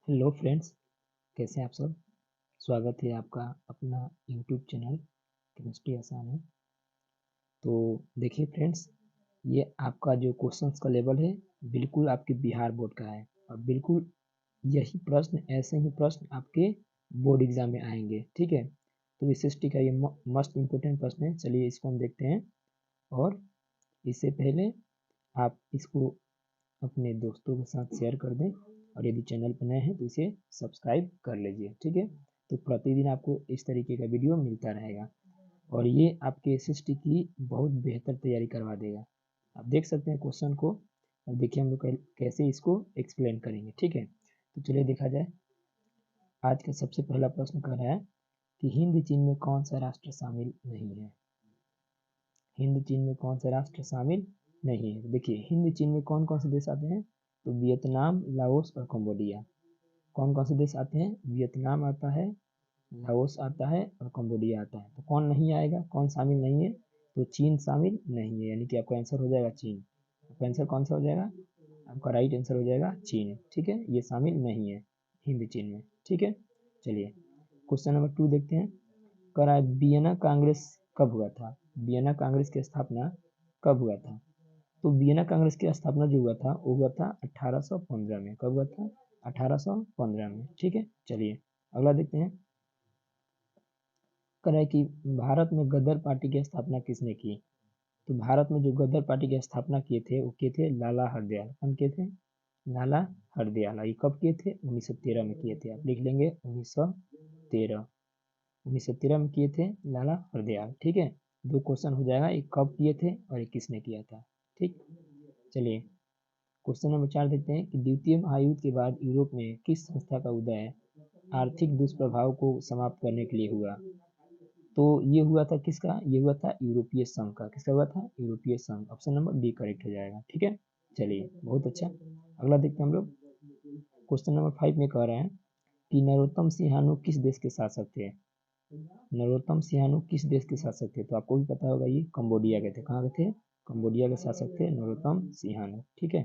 Hello friends, कैसे हैं आप सब। स्वागत है आपका अपना यूट्यूब चैनल केमिस्ट्री आसान है। तो देखिए फ्रेंड्स, ये आपका जो क्वेश्चंस का लेवल है बिल्कुल आपके बिहार बोर्ड का है और बिल्कुल यही प्रश्न, ऐसे ही प्रश्न आपके बोर्ड एग्जाम में आएंगे। ठीक है, तो एसएसटी का ये मस्ट इम्पोर्टेंट प्रश्न है। चलिए इसको हम देखते हैं, और इससे पहले आप इसको अपने दोस्तों के साथ शेयर कर दें, और यदि चैनल पर नए हैं तो इसे सब्सक्राइब कर लीजिए। ठीक है, तो प्रतिदिन आपको इस तरीके का वीडियो मिलता रहेगा और ये आपके एसएसटी की बहुत बेहतर तैयारी करवा देगा। आप देख सकते हैं क्वेश्चन को, और देखिए हम लोग कैसे इसको एक्सप्लेन करेंगे। ठीक है, तो चलिए देखा जाए। आज का सबसे पहला प्रश्न कह रहा है कि हिंद चीन में कौन सा राष्ट्र शामिल नहीं है। हिंद चीन में कौन सा राष्ट्र शामिल नहीं है। देखिए हिंद चीन में कौन कौन से देश आते हैं, तो वियतनाम, लाओस और कंबोडिया। कौन कौन से देश आते हैं, वियतनाम आता है, लाओस आता है और कंबोडिया आता है। तो कौन नहीं आएगा, कौन शामिल नहीं है, तो चीन शामिल नहीं है, यानी कि आपका आंसर हो जाएगा चीन। आपका आंसर कौन सा हो जाएगा, आपका राइट आंसर हो जाएगा चीन। ठीक है, ये शामिल नहीं है हिंद चीन में। ठीक है, चलिए क्वेश्चन नंबर 2 देखते हैं। कह रहा है वियना कांग्रेस कब हुआ था। वियना कांग्रेस की स्थापना कब हुआ था। तो वियना कांग्रेस की स्थापना जो हुआ था वो हुआ था 1815 में। कब हुआ था, 1815 में। ठीक है, चलिए अगला देखते हैं। कह रहा है कि भारत में गदर पार्टी की स्थापना किसने की। तो भारत में जो गदर पार्टी की स्थापना किए थे वो किए थे लाला हरदयाल। कौन किए थे, लाला हरदयाल। ये कब किए थे, 1913 में किए थे। आप लिख लेंगे 1913। 1913 में किए थे लाला हरदयाल। ठीक है, दो क्वेश्चन हो जाएगा, एक कब किए थे और एक किसने किया था। ठीक, चलिए क्वेश्चन नंबर 4 देखते हैं कि द्वितीय महायुद्ध के बाद यूरोप में किस संस्था का उदय आर्थिक दुष्प्रभाव को समाप्त करने के लिए हुआ। तो ये हुआ था किसका, ये हुआ था यूरोपीय संघ का। किसका हुआ था, यूरोपीय संघ। ऑप्शन नंबर डी करेक्ट हो जाएगा। ठीक है, चलिए बहुत अच्छा। अगला देखते हैं हम लोग। क्वेश्चन नंबर 5 में कह रहे हैं कि नरोत्तम सिंहानू किस देश के शासक थे। नरोत्तम सिंहानू किस देश के शासक थे, तो आपको भी पता होगा ये कंबोडिया के थे। कहाँ के थे, कंबोडिया के शासक थे नरोत्तम सिंहानू। ठीक है,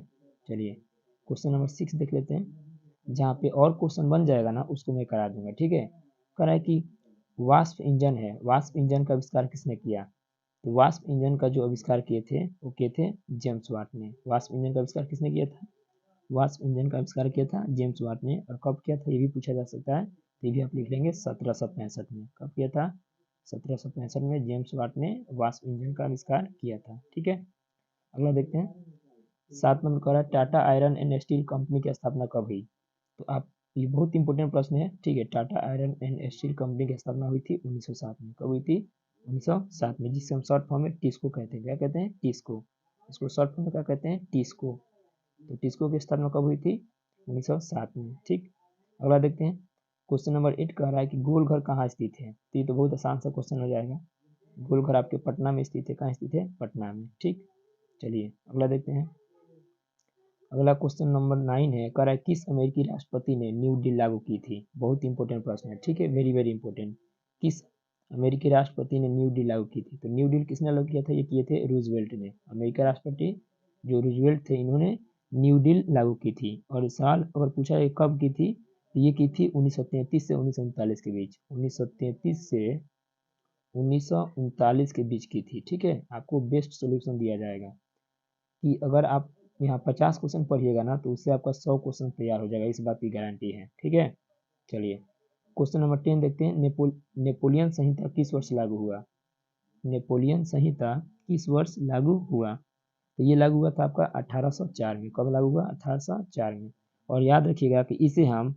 चलिए क्वेश्चन नंबर 6 देख लेते हैं। जहाँ पे और क्वेश्चन बन जाएगा ना उसको मैं करा दूंगा। ठीक है, कह रहा है कि वाष्प इंजन है, वाष्प इंजन का आविष्कार किसने किया। तो वाष्प इंजन का जो आविष्कार किए थे वो किए थे जेम्स वाट ने। वाष्प इंजन का आविष्कार किसने किया था, वाष्प इंजन का आविष्कार किया था जेम्स वाट ने। और कब किया था ये भी पूछा जा सकता है, तो ये भी आप लिख लेंगे 1765 में। कब किया था, 1765 में जेम्स वाट ने वाष्प इंजन का आविष्कार किया था। ठीक है, अगला देखते हैं। 7 नंबर कह रहा है Tata iron and steel company की स्थापना कब हुई। तो आप, ये बहुत इंपॉर्टेंट प्रश्न है। ठीक है, Tata iron and steel company की स्थापना हुई थी 1907 में। कब हुई थी, 1907 में, जिसे हम शॉर्ट फॉर्म में टिस्को कहते हैं। क्या कहते हैं, टिस्को। इसको शॉर्ट फॉर्म में क्या कहते हैं, टिस्को। तो टिस्को की स्थापना कब हुई थी, 1907 में। ठीक, अगला देखते हैं। क्वेश्चन नंबर 8 कह रहा है कि गोल घर कहाँ स्थित है। तो ये तो बहुत आसान सा क्वेश्चन हो जाएगा। गोल घर आपके पटना में स्थित है। कहाँ स्थित है, पटना में। ठीक, चलिए अगला देखते हैं। अगला क्वेश्चन नंबर 9 है, कह रहा है किस अमेरिकी राष्ट्रपति ने न्यू डील लागू की थी। बहुत इंपॉर्टेंट प्रश्न है। ठीक है, वेरी वेरी इंपॉर्टेंट। किस अमेरिकी राष्ट्रपति ने न्यू डील लागू की थी। तो न्यू डील किसने लागू किया था, ये किए थे रूजवेल्ट ने। अमेरिका राष्ट्रपति जो रूजवेल्ट थे, इन्होंने न्यू डील लागू की थी। और साल अगर पूछा है कब की थी, तो ये की थी 1933 से 1939 के बीच। 1933 से 1939 के बीच की थी। ठीक है, आपको बेस्ट सोल्यूशन दिया जाएगा कि अगर आप यहाँ 50 क्वेश्चन पढ़िएगा ना तो उससे आपका 100 क्वेश्चन तैयार हो जाएगा, इस बात की गारंटी है। ठीक है, चलिए क्वेश्चन नंबर 10 देखते हैं। नेपोलियन संहिता किस वर्ष लागू हुआ। नेपोलियन संहिता किस वर्ष लागू हुआ। तो ये लागू हुआ था आपका 1804 में। कब लागू हुआ, 1804 में। और याद रखिएगा कि इसे हम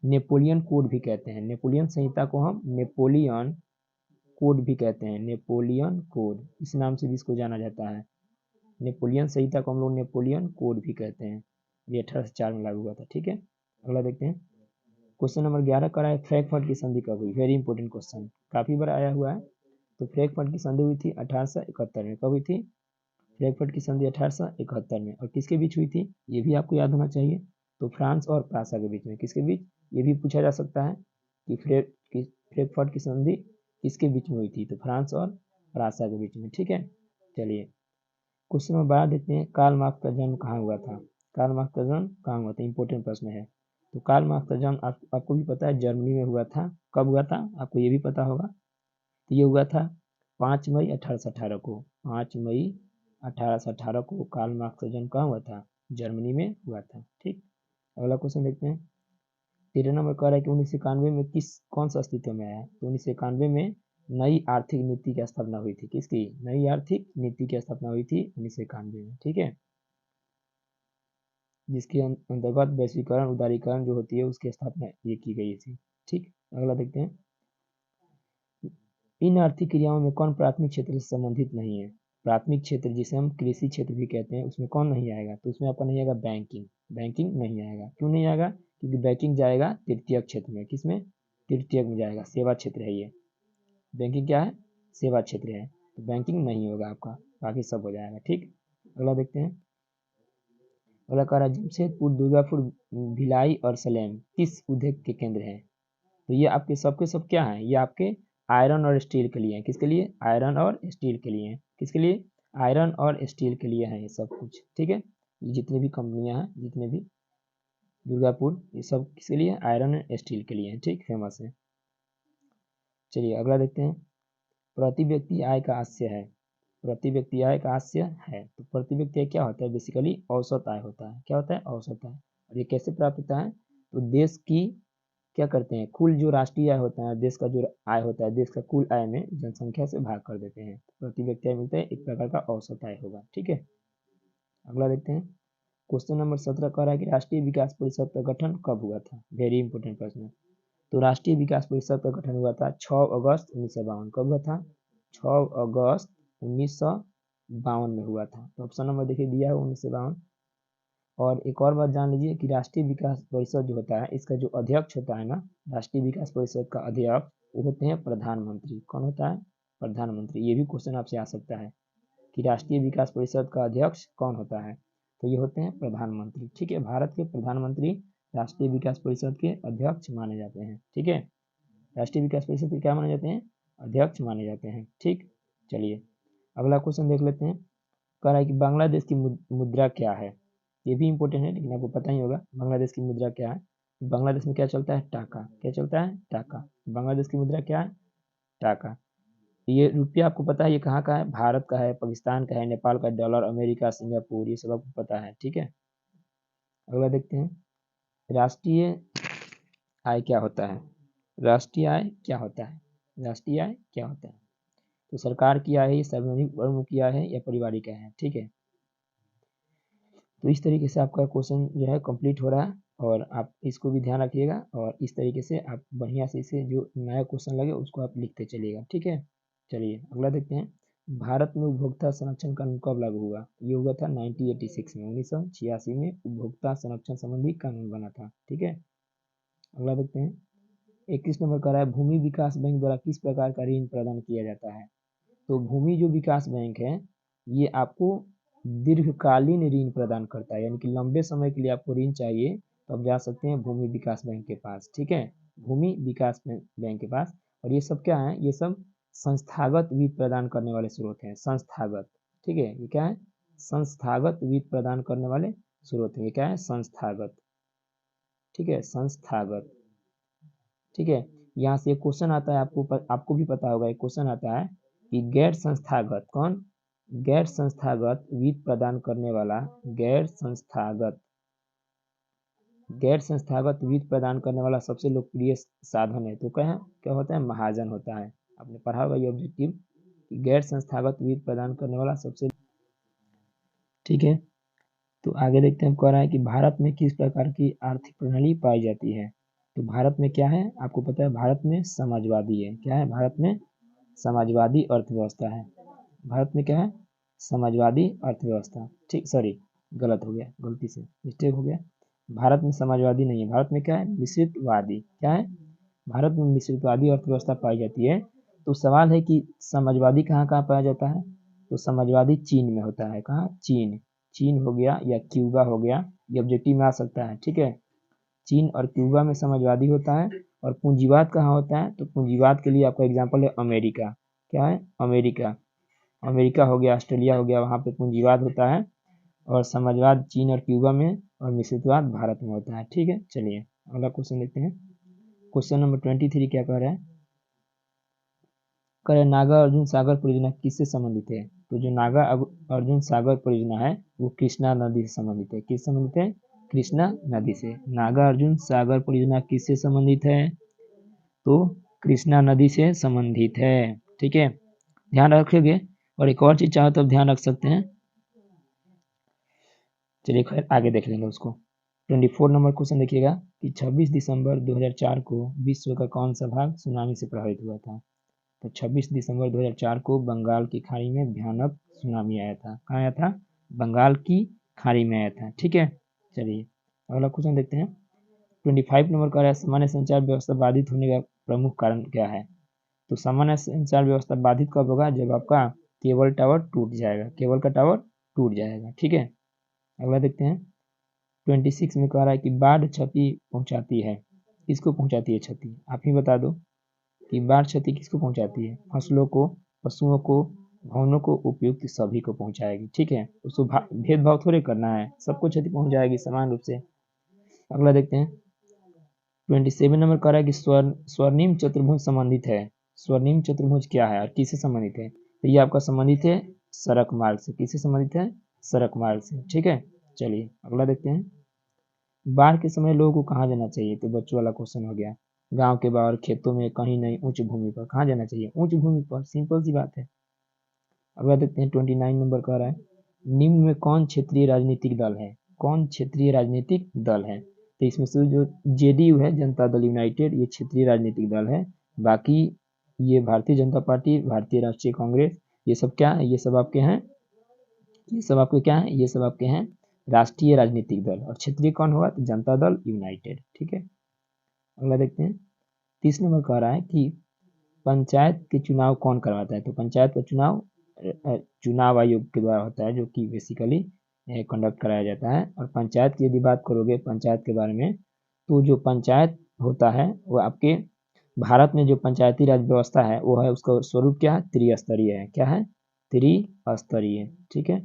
नेपोलियन कोड भी कहते हैं। नेपोलियन संहिता को हम नेपोलियन कोड भी कहते हैं। नेपोलियन कोड, इस नाम से भी इसको जाना जाता है। नेपोलियन संहिता को हम लोग नेपोलियन कोड भी कहते हैं। ये 1804 में लागू हुआ था। ठीक है, अगला देखते हैं। क्वेश्चन नंबर 11 का है फ्रैंकफर्ट की संधि कब हुई। वेरी इंपॉर्टेंट क्वेश्चन, काफी बार आया हुआ है। तो फ्रैंकफर्ट की संधि हुई थी 1871 में। कब हुई थी, फ्रैंकफर्ट की संधि 1871 में। और किसके बीच हुई थी, ये भी आपको याद होना चाहिए। तो फ्रांस और प्रासा के बीच में। किसके बीच, ये भी पूछा जा सकता है कि फ्रैंकफर्ट की संधि किसके बीच में हुई थी। तो फ्रांस और प्रासा के बीच में। ठीक है, चलिए क्वेश्चन नंबर 12 देखते हैं, कार्ल मार्क्स का जन्म कहाँ हुआ था। कार्ल मार्क्स का जन्म कहाँ हुआ था, इंपॉर्टेंट प्रश्न है। तो कार्ल मार्क्स का जन्म आपको भी पता है जर्मनी में हुआ था। कब हुआ था आपको ये भी पता होगा। तो ये हुआ था 5 मई 1818 को। 5 मई 1818 को कार्ल मार्क्स का जन्म कहाँ हुआ था, जर्मनी में हुआ था। ठीक, अगला क्वेश्चन देखते हैं। 13 नंबर कह रहा है कि 1991 में कौन सा अस्तित्व में आया। तो 1991 में नई आर्थिक नीति की स्थापना हुई थी। किसकी, नई आर्थिक नीति की स्थापना हुई थी 1991 में। ठीक है, जिसके अंतर्गत वैश्वीकरण उदारीकरण जो होती है उसकी स्थापना ये की गई थी। ठीक, अगला देखते हैं। इन आर्थिक क्रियाओं में कौन प्राथमिक क्षेत्र से संबंधित नहीं है। प्राथमिक क्षेत्र जिसे हम कृषि क्षेत्र भी कहते हैं, उसमें कौन नहीं आएगा। तो उसमें आपका नहीं आएगा बैंकिंग। बैंकिंग नहीं आएगा। क्यों नहीं आएगा, क्योंकि बैंकिंग जाएगा तृतीयक क्षेत्र में। किसमें, तृतीयक में जाएगा। सेवा क्षेत्र है ये। बैंकिंग क्या है, सेवा क्षेत्र है। तो बैंकिंग नहीं होगा आपका, बाकी सब हो जाएगा। ठीक, अगला देखते हैं। अगला कह रहा है जमशेदपुर, दुर्गापुर, भिलाई और सलेम किस उद्योग के केंद्र हैं। तो ये आपके सबके सब क्या है, ये आपके आयरन और स्टील के लिए हैं। किसके लिए, आयरन और स्टील के लिए हैं। किसके लिए, आयरन और स्टील के लिए हैं ये सब कुछ। ठीक है, ये जितनी भी कंपनियां हैं, जितने भी दुर्गापुर, ये सब किसके लिए, आयरन और स्टील के लिए हैं। ठीक, फेमस है। चलिए अगला देखते हैं। प्रति व्यक्ति आय का आशय है। प्रति व्यक्ति आय का आशय है। तो प्रति व्यक्ति आय क्या होता है, बेसिकली औसत आय होता है। क्या होता है, औसत आय। और ये कैसे प्राप्त होता है, तो देश की क्या करते हैं, कुल जो राष्ट्रीय आय होता है, देश का जो आय होता है, देश का कुल आय में जनसंख्या से भाग कर देते हैं। प्रति व्यक्ति आय मिलता है, एक प्रकार का औसत आय होगा। ठीक है, अगला देखते हैं। क्वेश्चन नंबर 17 कह रहा है कि राष्ट्रीय विकास परिषद का गठन कब हुआ था। वेरी इंपोर्टेंट प्रश्न। तो राष्ट्रीय विकास परिषद का गठन हुआ था 6 अगस्त 1952। कब हुआ था, 6 अगस्त 1952 में हुआ था। तो ऑप्शन नंबर देखिए दिया है 1952। और एक और बात जान लीजिए कि राष्ट्रीय विकास परिषद जो होता है, इसका जो अध्यक्ष होता है ना, राष्ट्रीय विकास परिषद का अध्यक्ष, वो होते हैं प्रधानमंत्री। कौन होता है, प्रधानमंत्री। ये भी क्वेश्चन आपसे आ सकता है कि राष्ट्रीय विकास परिषद का अध्यक्ष कौन होता है। तो ये होते हैं प्रधानमंत्री। ठीक है, भारत के प्रधानमंत्री राष्ट्रीय विकास परिषद के अध्यक्ष माने जाते हैं। ठीक है, राष्ट्रीय विकास परिषद के क्या माने जाते हैं, अध्यक्ष माने जाते हैं। ठीक, चलिए अगला क्वेश्चन देख लेते हैं। कह रहा है कि बांग्लादेश की मुद्रा क्या है। ये भी इंपॉर्टेंट है, लेकिन आपको पता ही होगा बांग्लादेश की मुद्रा क्या है। बांग्लादेश में क्या चलता है, टाका। क्या चलता है, टाका। बांग्लादेश की मुद्रा क्या है, टाका। ये रुपया आपको पता है ये कहाँ का है, भारत का है, पाकिस्तान का है, नेपाल का, डॉलर, अमेरिका, सिंगापुर, ये सब आपको पता है। ठीक है, अगला देखते हैं। राष्ट्रीय आय क्या होता है। राष्ट्रीय आय क्या होता है, राष्ट्रीय आय क्या होता है। तो सरकार की आय है, सार्वजनिक उपक्रमों की आय है, या पारिवारिक आय है। ठीक है, तो इस तरीके से आपका क्वेश्चन जो है कंप्लीट हो रहा है, और आप इसको भी ध्यान रखिएगा, और इस तरीके से आप बढ़िया से इसे जो नया क्वेश्चन लगे उसको आप लिखते चलिएगा। ठीक है, चलिए अगला देखते हैं। भारत में उपभोक्ता संरक्षण कानून कब लागू हुआ। ये हुआ था 1986 में, 1986 में उपभोक्ता संरक्षण संबंधी कानून बना था। ठीक है, अगला देखते हैं। 21 नंबर कह रहा है भूमि विकास बैंक द्वारा किस प्रकार का ऋण प्रदान किया जाता है। तो भूमि जो विकास बैंक है, ये आपको दीर्घकालीन ऋण प्रदान करता है, यानी कि लंबे समय के लिए आपको ऋण चाहिए तो आप जा सकते हैं भूमि विकास बैंक के पास। ठीक है, भूमि विकास बैंक के पास। और ये सब क्या है, ये सब संस्थागत वित्त प्रदान करने वाले स्रोत हैं, संस्थागत। ठीक है, ये क्या है, संस्थागत वित्त प्रदान करने वाले स्रोत हैं। ये क्या है, संस्थागत। ठीक है, संस्थागत। ठीक है, यहाँ से एक क्वेश्चन आता है, आपको भी पता होगा, एक क्वेश्चन आता है कि गैर संस्थागत कौन, गैर संस्थागत वित्त प्रदान करने वाला, गैर संस्थागत वित्त प्रदान करने वाला सबसे लोकप्रिय साधन है। तो क्या होता है, महाजन होता है। आपने पढ़ा होगा ये ऑब्जेक्टिव कि गैर संस्थागत वित्त प्रदान करने वाला सबसे। ठीक है, तो आगे देखते हैं। कह रहा है कि भारत में किस प्रकार की आर्थिक प्रणाली पाई जाती है। तो भारत में क्या है, आपको पता है भारत में समाजवादी है। क्या है, भारत में समाजवादी अर्थव्यवस्था है। भारत में क्या है, समाजवादी अर्थव्यवस्था। ठीक, सॉरी गलत हो गया, गलती से मिस्टेक हो गया। भारत में समाजवादी नहीं है, भारत में क्या है, मिश्रितवादी। क्या है, भारत में मिश्रितवादी अर्थव्यवस्था पाई जाती है। तो सवाल है कि समाजवादी कहाँ कहाँ पाया जाता है। तो समाजवादी चीन में होता है। कहाँ, चीन। चीन हो गया या क्यूबा हो गया, ये ऑब्जेक्टिव में आ सकता है। ठीक है, चीन और क्यूबा में समाजवादी होता है। और पूंजीवाद कहाँ होता है, तो पूंजीवाद के लिए आपका एग्जाम्पल है अमेरिका। क्या है, अमेरिका। अमेरिका हो गया, ऑस्ट्रेलिया हो गया, वहाँ पे पूंजीवाद होता है, और समाजवाद चीन और क्यूबा में, और मिश्रितवाद भारत में होता है। ठीक है, चलिए अगला क्वेश्चन देखते हैं। क्वेश्चन नंबर 23 क्या कह रहा है? कह रहे नागा अर्जुन सागर परियोजना किससे संबंधित है? तो जो नागा अर्जुन सागर परियोजना है वो कृष्णा नदी से संबंधित है। किससे संबंधित है? कृष्णा नदी से। नागा अर्जुन सागर परियोजना किससे संबंधित है? तो कृष्णा नदी से संबंधित है। ठीक है, ध्यान रखोगे। और एक और चीज चाहो तो ध्यान रख सकते हैं। चलिए खैर आगे देख लेंगे उसको। 24 नंबर क्वेश्चन देखिएगा कि 26 दिसंबर 2004 को विश्व का कौन सा भाग सुनामी से प्रभावित हुआ था? तो 26 दिसंबर 2004 को बंगाल की खाड़ी में भयानक सुनामी आया था। कहाँ आया था? बंगाल की खाड़ी में आया था। ठीक है, चलिए अगला क्वेश्चन देखते हैं। 25 नंबर का है सामान्य संचार व्यवस्था बाधित होने का प्रमुख कारण क्या है? तो सामान्य संचार व्यवस्था बाधित कब होगा? जब आपका केबल टावर टूट जाएगा। केबल का टावर टूट जाएगा। ठीक है, अगला देखते हैं। 26 में कह रहा है कि बाढ़ क्षति पहुंचाती है। किसको पहुंचाती है क्षति? आप ही बता दो कि बाढ़ क्षति किसको पहुंचाती है? फसलों को, पशुओं को, भवनों को, उपयुक्त सभी को पहुंचाएगी। ठीक है, उसको भेदभाव थोड़े करना है, सबको क्षति पहुंच जाएगी समान रूप से। अगला देखते हैं। 27 नंबर कह रहा है कि स्वर्णिम चतुर्भुज संबंधित है। स्वर्णिम चतुर्भुज क्या है और किससे संबंधित है? तो ये आपका संबंधित है सड़क मार्ग से। किससे संबंधित है? सड़क मार्ग से। ठीक है, चलिए अगला देखते हैं। बाढ़ के समय लोगों को कहाँ जाना चाहिए? तो बच्चों वाला क्वेश्चन हो गया। गांव के बाहर, खेतों में, कहीं नहीं, उच्च भूमि पर। कहाँ जाना चाहिए? उच्च भूमि पर। सिंपल सी बात है। अगला देखते हैं। 29 नंबर कह रहा है निम्न में कौन क्षेत्रीय राजनीतिक दल है? कौन क्षेत्रीय राजनीतिक दल है? तो इसमें से जो जेडीयू है, जनता दल यूनाइटेड, ये क्षेत्रीय राजनीतिक दल है। बाकी ये भारतीय जनता पार्टी, भारतीय राष्ट्रीय कांग्रेस, ये सब क्या है? ये सब आपके हैं, ये सब आपके क्या है? ये सब आपके हैं राष्ट्रीय राजनीतिक दल। और क्षेत्रीय कौन होगा? तो जनता दल यूनाइटेड। ठीक है, अगला देखते हैं। 30 नंबर कह रहा है कि पंचायत के चुनाव कौन करवाता है? तो पंचायत का चुनाव चुनाव आयोग के द्वारा होता है, जो कि बेसिकली कंडक्ट कराया जाता है। और पंचायत की यदि बात करोगे, पंचायत के बारे में, तो जो पंचायत होता है वो आपके भारत में जो पंचायती राज व्यवस्था है वो है, उसका स्वरूप क्या है? त्रिस्तरीय है। क्या है? त्रिस्तरीय। ठीक है,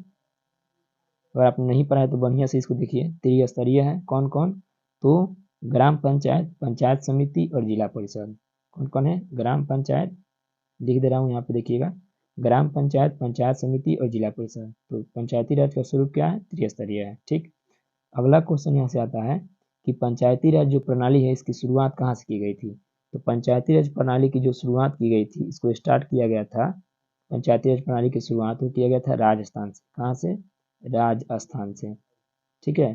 अगर आपने नहीं पढ़ा है तो बढ़िया से इसको देखिए। त्रिस्तरीय है। कौन कौन? तो ग्राम पंचायत, पंचायत समिति और जिला परिषद। कौन कौन है? ग्राम पंचायत, लिख दे रहा हूँ यहाँ पे देखिएगा, ग्राम पंचायत, पंचायत समिति और जिला परिषद। तो पंचायती राज का स्वरूप क्या है? त्रिस्तरीय है। ठीक, अगला क्वेश्चन यहाँ से आता है कि पंचायती राज जो प्रणाली है इसकी शुरुआत कहाँ से की गई थी? तो पंचायती राज प्रणाली की जो शुरुआत की गई थी, इसको स्टार्ट किया गया था, पंचायती राज प्रणाली की शुरुआत को किया गया था राजस्थान से। कहाँ से? राजस्थान से। ठीक है,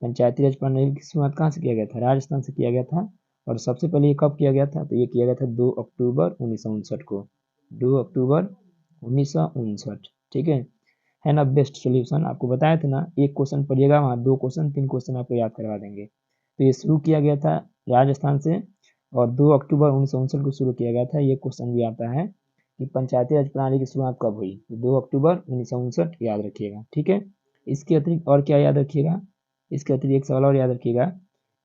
पंचायती राज प्रणाली की शुरुआत कहाँ से किया गया था? राजस्थान से किया गया था। और सबसे पहले ये कब किया गया था? तो ये किया गया था 2 अक्टूबर 1959 को। 2 अक्टूबर 1959। ठीक है ना? बेस्ट सॉल्यूशन आपको बताया था ना, एक क्वेश्चन पढ़िएगा, वहाँ 2 क्वेश्चन 3 क्वेश्चन आपको याद करवा देंगे। तो ये शुरू किया गया था राजस्थान से, और 2 अक्टूबर 1959 को शुरू किया गया था। ये क्वेश्चन भी आता है कि पंचायती राज प्रणाली की शुरुआत कब हुई? तो 2 अक्टूबर 1959 याद रखिएगा। ठीक है, इसके अतिरिक्त और क्या याद रखिएगा? इसके अतिरिक्त एक सवाल और याद रखिएगा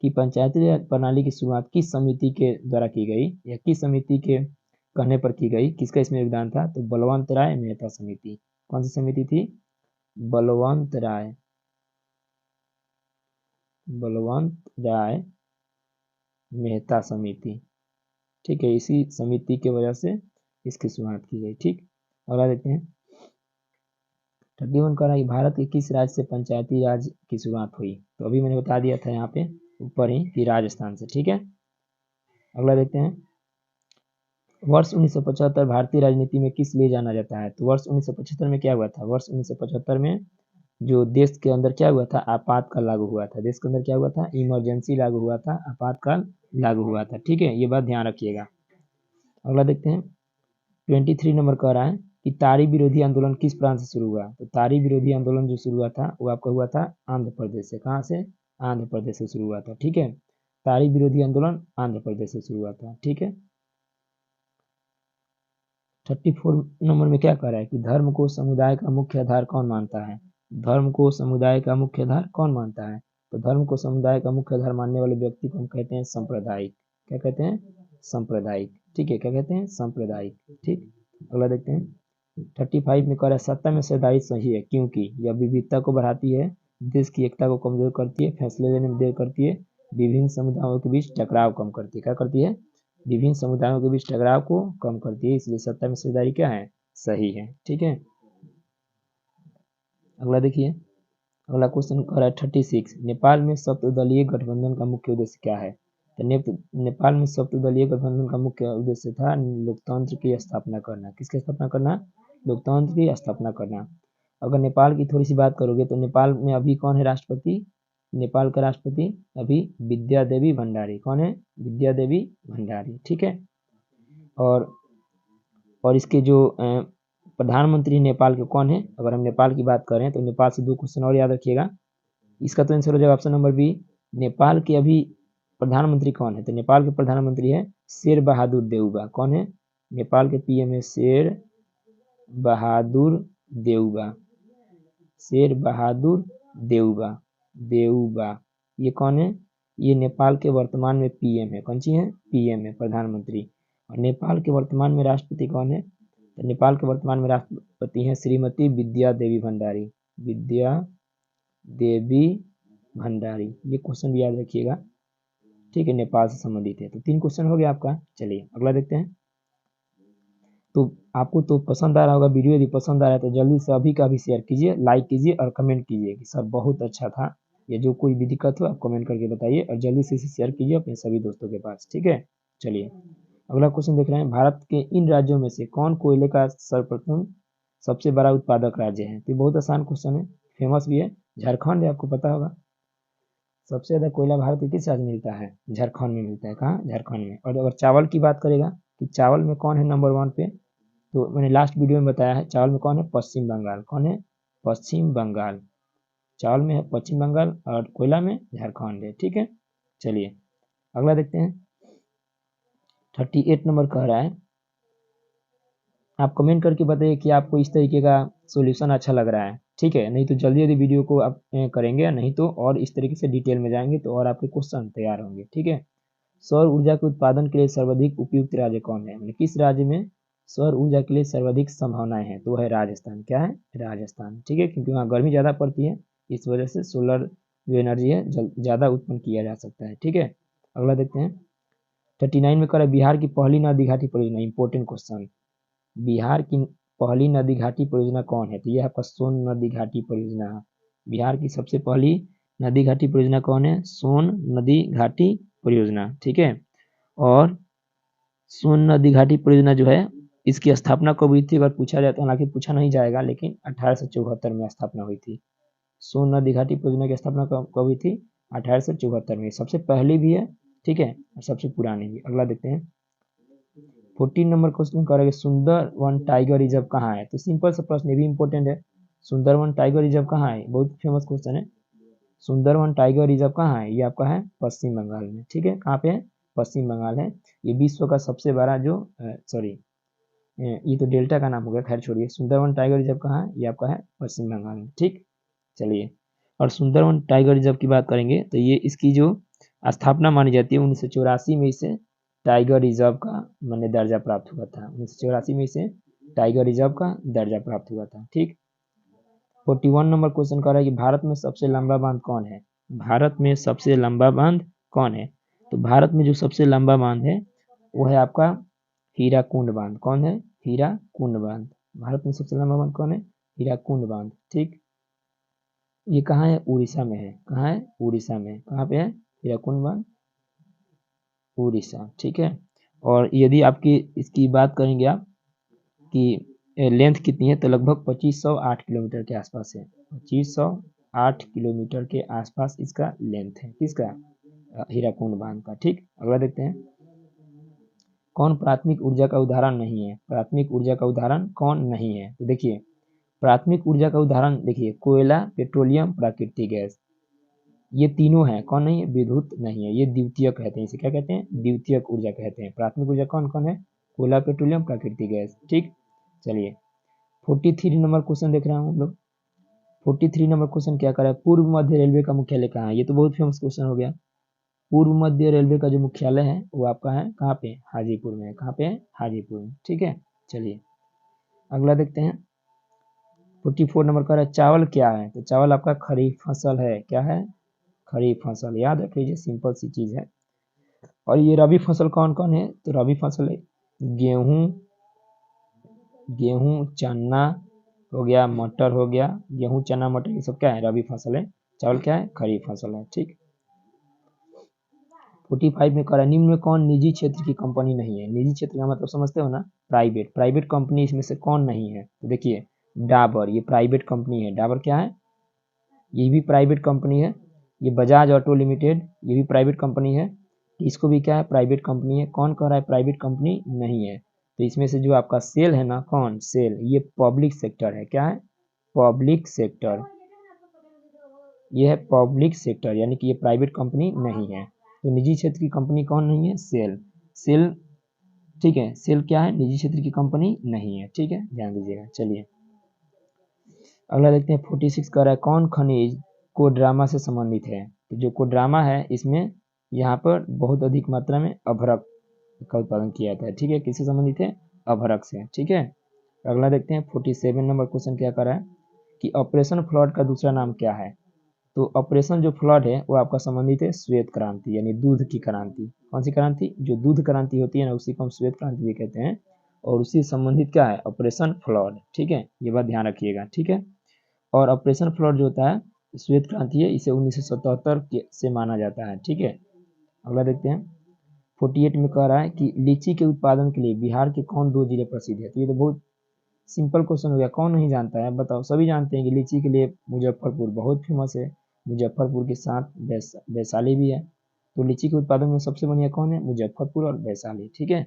कि पंचायती राज प्रणाली की शुरुआत किस समिति के द्वारा की गई, या किस समिति के कहने पर की गई? किसका इसमें योगदान था? तो बलवंत राय मेहता समिति। कौन सी समिति थी? बलवंत राय, बलवंत राय मेहता समिति। ठीक है, इसी समिति की वजह से इसकी शुरुआत की गई। ठीक, और देखते हैं। 31 कह रहा है कि भारत के किस राज्य से पंचायती राज की शुरुआत हुई? तो अभी मैंने बता दिया था यहाँ पे ऊपर ही कि राजस्थान से। ठीक है, अगला देखते हैं। वर्ष 1975 भारतीय राजनीति में किस लिए जाना जाता है? तो वर्ष 1975 में क्या हुआ था? वर्ष 1975 में जो देश के अंदर क्या हुआ था? आपातकाल लागू हुआ था। देश के अंदर क्या हुआ था? इमरजेंसी लागू हुआ था, आपातकाल लागू हुआ था। ठीक है, ये बात ध्यान रखिएगा। अगला देखते हैं। 23 नंबर कह रहा है कि तारी विरोधी आंदोलन किस प्रांत से शुरू हुआ? तो तारी विरोधी आंदोलन जो शुरू हुआ था वो आपका हुआ था आंध्र प्रदेश से। कहाँ से? आंध्र प्रदेश से शुरू हुआ था। ठीक है, तारी विरोधी आंदोलन आंध्र प्रदेश से शुरू हुआ था। ठीक है, 34 नंबर में क्या कह रहा है कि धर्म को समुदाय का मुख्य आधार कौन मानता है? धर्म को समुदाय का मुख्य आधार कौन मानता है? तो धर्म को समुदाय का मुख्य आधार मानने वाले व्यक्ति को हम कहते हैं सांप्रदायिक। क्या कहते हैं? सांप्रदायिक। ठीक है, क्या कहते हैं? सांप्रदायिक। ठीक, अगला देखते हैं। 35 में कह रहा है सत्ता में हिस्सेदारी सही है क्योंकि यह विविधता को बढ़ाती है, देश की एकता को कमजोर करती है, फैसले लेने में देर करती है, विभिन्न समुदायों के बीच टकराव कम करती है। क्या करती है? विभिन्न समुदायों के बीच टकराव को कम करती है, इसलिए सत्ता में हिस्सेदारी क्या है? सही है। ठीक है, अगला देखिए, अगला क्वेश्चन कह रहा है 36, नेपाल में सप्तदलीय गठबंधन का मुख्य उद्देश्य क्या है? तो नेपाल में सप्तदलीय गठबंधन का मुख्य उद्देश्य था लोकतंत्र की स्थापना करना। किसकी स्थापना करना? लोकतंत्र की स्थापना करना। अगर नेपाल की थोड़ी सी बात करोगे तो नेपाल में अभी कौन है राष्ट्रपति? नेपाल का राष्ट्रपति अभी विद्या देवी भंडारी। कौन है? विद्या देवी भंडारी। ठीक है, और इसके जो प्रधानमंत्री नेपाल के कौन है? अगर हम नेपाल की बात करें तो नेपाल से 2 क्वेश्चन और याद रखिएगा। इसका तो आंसर हो जाएगा ऑप्शन नंबर बी। नेपाल के अभी प्रधानमंत्री कौन है? तो नेपाल के प्रधानमंत्री है शेर बहादुर देउबा। कौन है? नेपाल के पीएम है शेर बहादुर देउबा। शेर बहादुर देउबा। देउबा ये कौन है? ये नेपाल के वर्तमान में पीएम है। कौन सी है? पीएम है, प्रधानमंत्री। और नेपाल के वर्तमान में राष्ट्रपति कौन है? तो नेपाल के वर्तमान में राष्ट्रपति हैं श्रीमती विद्या देवी भंडारी। विद्या देवी भंडारी, ये क्वेश्चन भी याद रखिएगा। ठीक है, नेपाल से संबंधित है। तो 3 क्वेश्चन हो गया आपका। चलिए अगला देखते हैं। तो आपको तो पसंद आ रहा होगा वीडियो, यदि पसंद आ रहा है तो जल्दी से अभी का भी शेयर कीजिए, लाइक कीजिए और कमेंट कीजिए कि सर बहुत अच्छा था। ये जो कोई भी दिक्कत हो आप कमेंट करके बताइए और जल्दी से इसे शेयर कीजिए अपने सभी दोस्तों के पास। ठीक है, चलिए अगला क्वेश्चन देख रहे हैं। भारत के इन राज्यों में से कौन कोयले का सर्वप्रथम सबसे बड़ा उत्पादक राज्य है? तो बहुत आसान क्वेश्चन है, फेमस भी है। झारखंड है, आपको पता होगा। सबसे ज़्यादा कोयला भारत के किस राज्य में मिलता है? झारखंड में मिलता है। कहाँ? झारखंड में। और अगर चावल की बात करेगा कि चावल में कौन है नंबर 1 पे, तो मैंने लास्ट वीडियो में बताया है चावल में कौन है? पश्चिम बंगाल। कौन है? पश्चिम बंगाल। चावल में है पश्चिम बंगाल और कोयला में झारखंड है। ठीक है, चलिए अगला देखते हैं। 38 नंबर कह रहा है, आप कमेंट करके बताइए कि आपको इस तरीके का सॉल्यूशन अच्छा लग रहा है। ठीक है, नहीं तो जल्दी जल्दी वीडियो को आप करेंगे, नहीं तो और इस तरीके से डिटेल में जाएंगे तो और आपके क्वेश्चन तैयार होंगे। ठीक है, सौर ऊर्जा के उत्पादन के लिए सर्वाधिक उपयुक्त राज्य कौन है? किस राज्य में सौर ऊर्जा के लिए सर्वाधिक संभावनाएं हैं? तो वह है राजस्थान। क्या है? राजस्थान। ठीक है, क्योंकि वहाँ गर्मी ज़्यादा पड़ती है, इस वजह से सोलर जो एनर्जी है ज़्यादा उत्पन्न किया जा सकता है। ठीक है, अगला देखते हैं। 39 में करें बिहार की पहली नदी घाटी परियोजना। इंपॉर्टेंट क्वेश्चन, बिहार की पहली नदी घाटी परियोजना कौन है? तो यह आपका सोन नदी घाटी परियोजना है। बिहार की सबसे पहली नदी घाटी परियोजना कौन है? सोन नदी घाटी परियोजना। ठीक है, और सोन नदी घाटी परियोजना जो है इसकी स्थापना कब हुई थी? अगर पूछा जाए तो, हालांकि पूछा नहीं जाएगा, लेकिन 1874 में स्थापना हुई थी। सोन नदी घाटी परियोजना की स्थापना कब हुई थी? 1874 में। सबसे पहली भी है, ठीक है, और सबसे पुरानी भी। अगला देखते हैं। 14 नंबर क्वेश्चन करेंगे, सुंदरवन टाइगर रिजर्व कहाँ है? तो सिंपल सा प्रश्न, ये भी इंपॉर्टेंट है। सुंदरवन टाइगर रिजर्व कहाँ है? बहुत फेमस क्वेश्चन है। सुंदरवन टाइगर रिजर्व कहाँ है? ये आपका है पश्चिम बंगाल में। ठीक है, कहाँ पे है? पश्चिम बंगाल है। ये विश्व का सबसे बड़ा जो सॉरी ये तो डेल्टा का नाम हो गया, खैर छोड़िए। सुंदरवन टाइगर रिजर्व कहाँ है? ये आपका है पश्चिम बंगाल में। ठीक, चलिए, और सुंदरवन टाइगर रिजर्व की बात करेंगे तो ये इसकी जो स्थापना मानी जाती है 1984 में इसे टाइगर रिजर्व का मैंने दर्जा प्राप्त हुआ था। 1984 में इसे टाइगर रिजर्व का दर्जा प्राप्त हुआ था। ठीक, 41 नंबर क्वेश्चन कर रहा है कि भारत में सबसे लंबा बांध कौन है? भारत में सबसे लंबा बांध कौन है? तो भारत में जो सबसे लंबा बांध है वो है आपका हीराकुंड बांध। कौन है? हीराकुंड बांध। भारत में सबसे लंबा बांध कौन है? हीराकुंड बांध। ठीक, ये कहाँ है? उड़ीसा में है। कहाँ है? उड़ीसा में। कहाँ पे है? हीराकुंड बांध, उड़ीसा। ठीक है, और यदि आपकी इसकी बात करेंगे आप कि लेंथ कितनी है, तो लगभग 2508 किलोमीटर के आसपास है। 2508 किलोमीटर के आसपास इसका लेंथ है। किसका? हीराकुंड बांध का। ठीक, अगला देखते हैं। कौन प्राथमिक ऊर्जा का उदाहरण नहीं है? प्राथमिक ऊर्जा का उदाहरण कौन नहीं है? तो देखिए, प्राथमिक ऊर्जा का उदाहरण देखिए, कोयला, पेट्रोलियम, प्राकृतिक गैस, ये तीनों हैं। कौन नहीं है? विद्युत नहीं है, ये द्वितीयक कहते हैं। इसे क्या कहते हैं? द्वितीयक ऊर्जा कहते हैं। प्राथमिक ऊर्जा कौन कौन है? कोयला, पेट्रोलियम, प्राकृतिक गैस। ठीक, चलिए 43 नंबर क्वेश्चन देख रहे हैं हम लोग। 43 नंबर क्वेश्चन क्या कर रहा है? पूर्व मध्य रेलवे का मुख्यालय कहाँ है? ये तो बहुत फेमस क्वेश्चन हो गया। पूर्व मध्य रेलवे का जो मुख्यालय है वो आपका है कहाँ पे? हाजीपुर में। कहाँ पे है? हाजीपुर में। ठीक है, चलिए अगला देखते हैं 44 नंबर का है चावल क्या है, तो चावल आपका खरीफ फसल है। क्या है? खरीफ फसल। याद रख लीजिए, सिंपल सी चीज है। और ये रबी फसल कौन कौन है, तो रबी फसल है गेहूं, चना हो गया, मटर हो गया। गेहूं, चना, मटर ये सब क्या है? रबी फसल है। चावल क्या है? खरीफ फसल है। ठीक। 45 में कह रहा है निम्न में कौन निजी क्षेत्र की कंपनी नहीं है। निजी क्षेत्र का मतलब समझते हो ना? प्राइवेट। प्राइवेट कंपनी इसमें से कौन नहीं है, तो देखिए डाबर, ये प्राइवेट कंपनी है। डाबर क्या है? ये भी प्राइवेट कंपनी है। ये बजाज ऑटो लिमिटेड, ये भी प्राइवेट कंपनी है। इसको भी क्या है? प्राइवेट कंपनी है। कौन कह रहा है प्राइवेट कंपनी नहीं है? तो इसमें से जो आपका सेल है ना, कौन? सेल, ये पब्लिक सेक्टर है। क्या है? Public sector. ये है पब्लिक सेक्टर, यानी कि ये प्राइवेट कंपनी नहीं है। तो निजी क्षेत्र की कंपनी कौन नहीं है? सेल। सेल, ठीक है। सेल क्या है? निजी क्षेत्र की कंपनी नहीं है। ठीक है, ध्यान दीजिएगा। चलिए अगला देखते हैं 46 कह रहा है कौन खनिज कोडरामा से संबंधित है। तो जो कोडरामा है इसमें यहाँ पर बहुत अधिक मात्रा में अभ्रक का उत्पादन किया जाता है। ठीक है, किससे संबंधित है? अभ्रक से। ठीक है, अगला देखते हैं 47 नंबर क्वेश्चन क्या कर रहा है कि ऑपरेशन फ्लड का दूसरा नाम क्या है। तो ऑपरेशन जो फ्लड है वो आपका संबंधित है श्वेत क्रांति, यानी दूध की क्रांति। कौन सी क्रांति? जो दूध क्रांति होती है ना, उसी को हम श्वेत क्रांति भी कहते हैं। और उसी संबंधित क्या है? Operation flood. ठीक है, ये बात ध्यान रखिएगा। ठीक है, और ऑपरेशन फ्लड जो होता है श्वेत क्रांति है, इसे 1977 से माना जाता है। ठीक है, अगला देखते हैं 48 में कह रहा है कि लीची के उत्पादन के लिए बिहार के कौन दो जिले प्रसिद्ध है। तो ये तो बहुत सिंपल क्वेश्चन हो गया, कौन नहीं जानता है? बताओ, सभी जानते हैं कि लीची के लिए मुजफ्फरपुर बहुत फेमस है। मुजफ्फरपुर के साथ वैशाली भी है। तो लीची के उत्पादन में सबसे बढ़िया कौन है? मुजफ्फरपुर और वैशाली। ठीक है,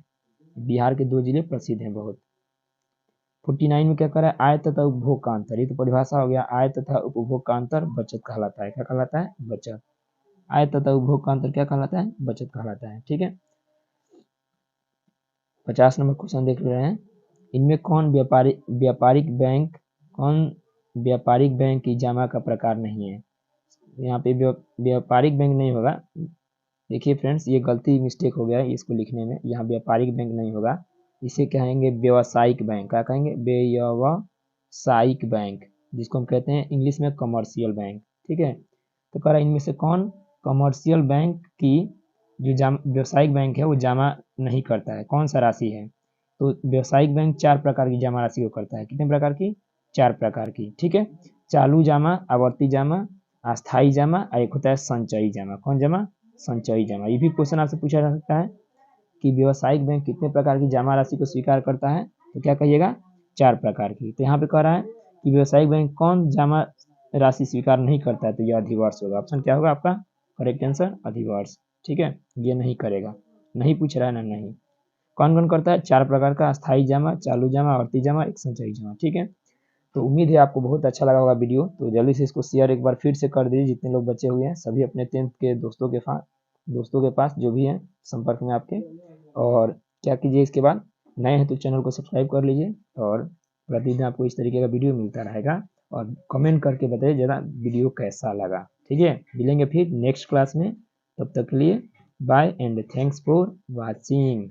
बिहार के दो जिले प्रसिद्ध हैं बहुत। 49 में क्या कर रहा है? आय तथा उपभोग का अंतर। ये तो परिभाषा हो गया, आय तथा उपभोग का अंतर बचत कहलाता है। क्या कहलाता है? बचत। आय तथा उपभोग का अंतर क्या कहलाता है? बचत कहलाता है। ठीक है, 50 नंबर क्वेश्चन देख रहे हैं, इनमें कौन व्यापारिक बैंक, कौन व्यापारिक बैंक की जमा का प्रकार नहीं है। यहाँ पे व्यापारिक बैंक नहीं होगा। देखिए फ्रेंड्स, ये गलती मिस्टेक हो गया है इसको लिखने में। यहाँ व्यापारिक बैंक नहीं होगा, इसे कहेंगे व्यावसायिक बैंक। क्या कहेंगे? व्यावसायिक बैंक, जिसको हम कहते हैं इंग्लिश में कमर्शियल बैंक। ठीक है, तो कह रहा है इनमें से कौन कमर्शियल बैंक की जो व्यावसायिक बैंक है वो जमा नहीं करता है, कौन सा राशि है। तो व्यावसायिक बैंक 4 प्रकार की जमा राशि को करता है। कितने प्रकार की? 4 प्रकार की। ठीक है, चालू जमा, आवर्ती जमा, अस्थायी जमा, और एक होता है संचयी जमा। कौन जमा? संचयी जमा। ये भी क्वेश्चन आपसे पूछा जा सकता है कि व्यावसायिक बैंक कितने प्रकार की जमा राशि को स्वीकार करता है, तो क्या कहिएगा? 4 प्रकार की। तो यहाँ पे कह रहा है कि व्यावसायिक बैंक कौन जमा राशि स्वीकार नहीं करता है, तो यह अधिवर्ष होगा। ऑप्शन क्या होगा आपका? करेक्ट आंसर अधिवर्ष। ठीक है, ये नहीं करेगा, नहीं पूछ रहा है ना। नहीं, कौन कौन करता है? 4 प्रकार का, अस्थायी जमा, चालू जमा, आवर्ती जमा, एक संचयी जमा। ठीक है, तो उम्मीद है आपको बहुत अच्छा लगा होगा वीडियो। तो जल्दी से इसको शेयर एक बार फिर से कर दीजिए, जितने लोग बचे हुए हैं सभी अपने 10th के दोस्तों के पास जो भी हैं संपर्क में आपके। और क्या कीजिए, इसके बाद नए हैं तो चैनल को सब्सक्राइब कर लीजिए, और प्रतिदिन आपको इस तरीके का वीडियो मिलता रहेगा। और कमेंट करके बताइए ज़रा वीडियो कैसा लगा। ठीक है, मिलेंगे फिर नेक्स्ट क्लास में, तब तक के लिए bye and thanks for watching.